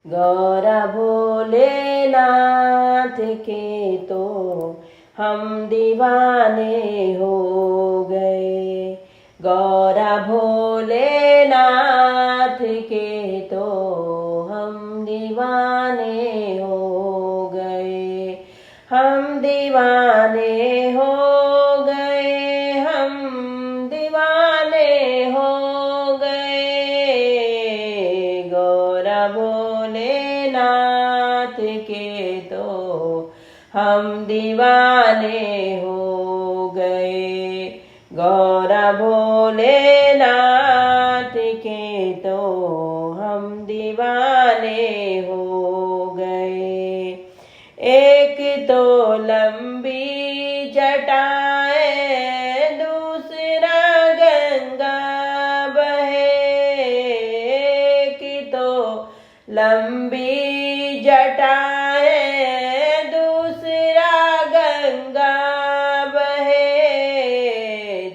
गौरा भोलेनाथ के तो हम दीवाने हो गए। गौरा भोलेनाथ के तो हम दीवाने हो गए। हम दीवाने हो गए, हम दीवाने हो गए। गौरा भोलेनाथ के तो हम दीवाने हो गए। गौरा भोलेनाथ के तो हम दीवाने हो गए। एक तो लंबी जटाएं, दूसरा गंगा बहे। एक तो लंबी जटाएं, दूसरा गंगा बहे।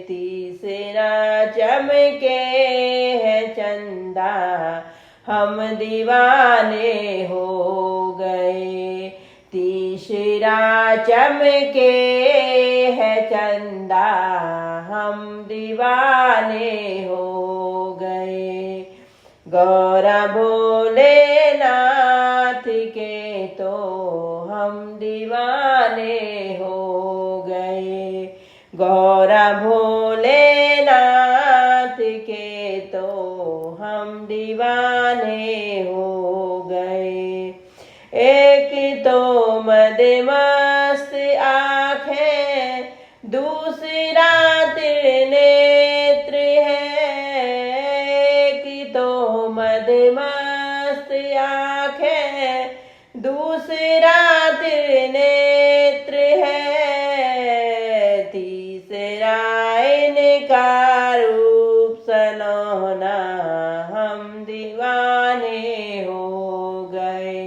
तीसरा चमके है चंदा, हम दीवाने हो गए। तीसरा चमके है चंदा, हम दीवाने हो गए। गौरा भोलेनाथ के तो हम दीवाने हो गए। गौरा भोलेनाथ के तो हम दीवाने हो गए। एक तो मदमस्त आँखें, दूसरा त्रिनेत्र है। एक तो मदमस्त आँखें, दूसरा त्रिनेत्र है। तीसरा इनका रूप सलोना, हम दीवाने हो गए।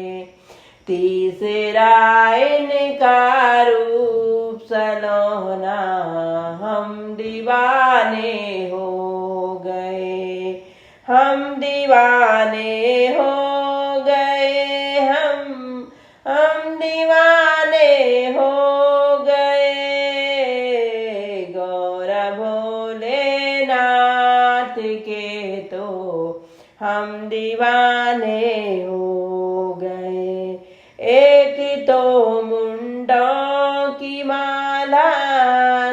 तीसरा इनका रूप सलोना, हम दीवाने हो गए। हम दीवाने हो गए, हम दीवाने हो गए। गौरा भोलेनाथ के तो हम दीवाने हो गए। एक तो मुंडों की माला,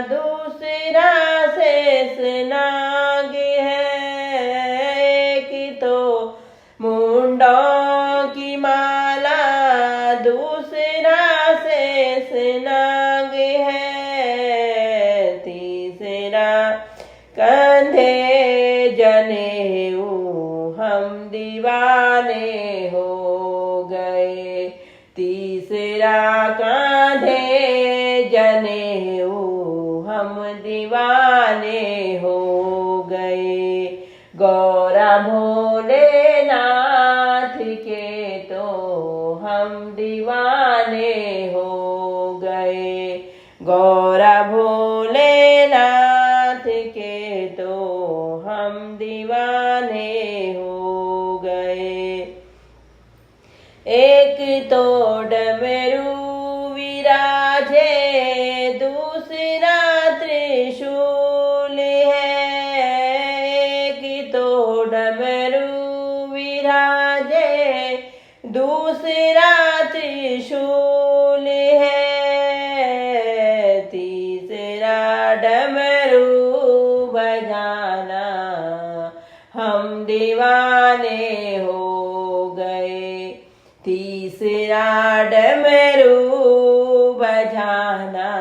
दूसरा शेषनाग है। एक तो मुंडों की माला, दूसरा शेषनाग है। तीसरा कंधे जनेऊ, हम दीवाने हो गए। तीसरा कांधे जनेऊ, हम दीवाने हो गए। गौरा भोलेनाथ के तो हम दीवाने हो गए। गौरा भोलेनाथ के तो हम दीवाने हो गए। एक तो डमरू विराजे, दूसरा त्रिशूल है। एक तो डमरू विराजे, दूसरा त्रिशूल है। तीसरा डमरू बजाना, हम दीवाने हो गए। तीसरा डमरू बजाना,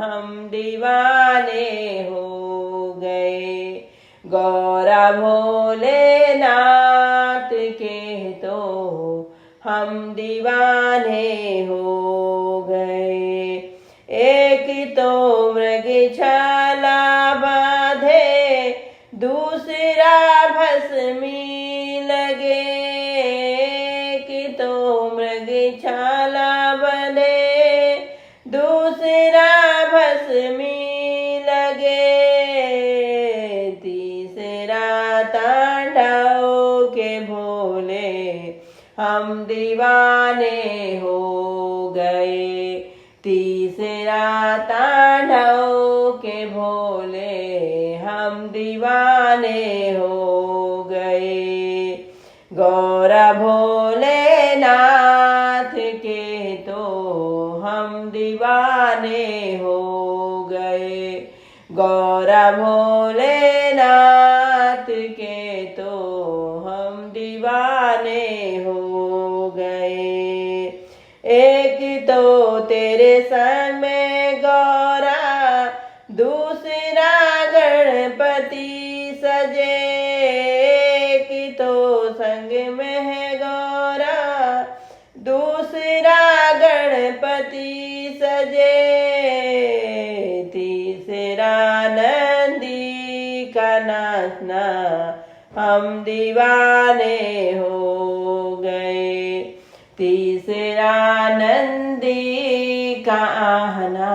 हम दीवाने हो गए। गौरा भोलेनाथ के तो हम दीवाने हो गए। एक तो मृगछाला बांधे, दूसरा भस्मी लगे। एक तो मृगछाला बंधे, दूसरा भस्मी लगे। तीसरा तांडव के भोले हम हम दीवाने हो गए। तीसरा तांडव के भोले हम दीवाने हो गए। गौरा भोलेनाथ के तो हम दीवाने हो गए। गौरा भोलेनाथ के तो हम दीवाने हो गए। एक तो तेरे संग में गौरा, दूसरा गणपति सजे। एक तो संग में है गौरा, दूसरा गणपति सजे। तीसरा नंदी का नाचना हम दीवाने हो गए। तीसरा नंदी का आहना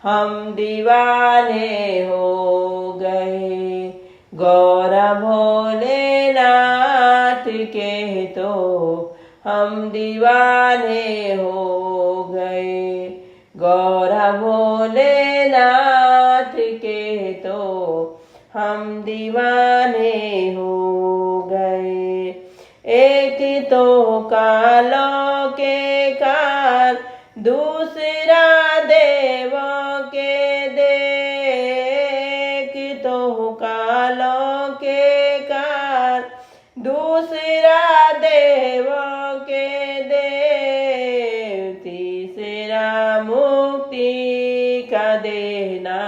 हम दीवाने हो गए। गौरा भोलेनाथ के तो हम दीवाने हो गए। गौरा भोलेनाथ के तो हम दीवाने हो गए। एक तो कालों के काल, दूसरा देवों के देव। तो कालों के काल, दूसरा देवों के देव। तीसरा मुक्ति का देना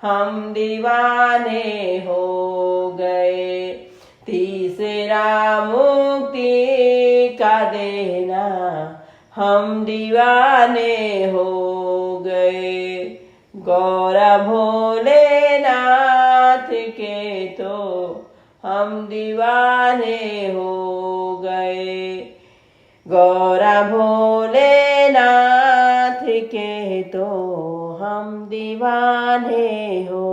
हम दीवाने हो गए। तीसरा मुक्ति का देना हम दीवाने हो गए। गौरा भोलेनाथ के तो हम दीवाने हो गए। गौरा भोलेनाथ के तो हम दीवाने हो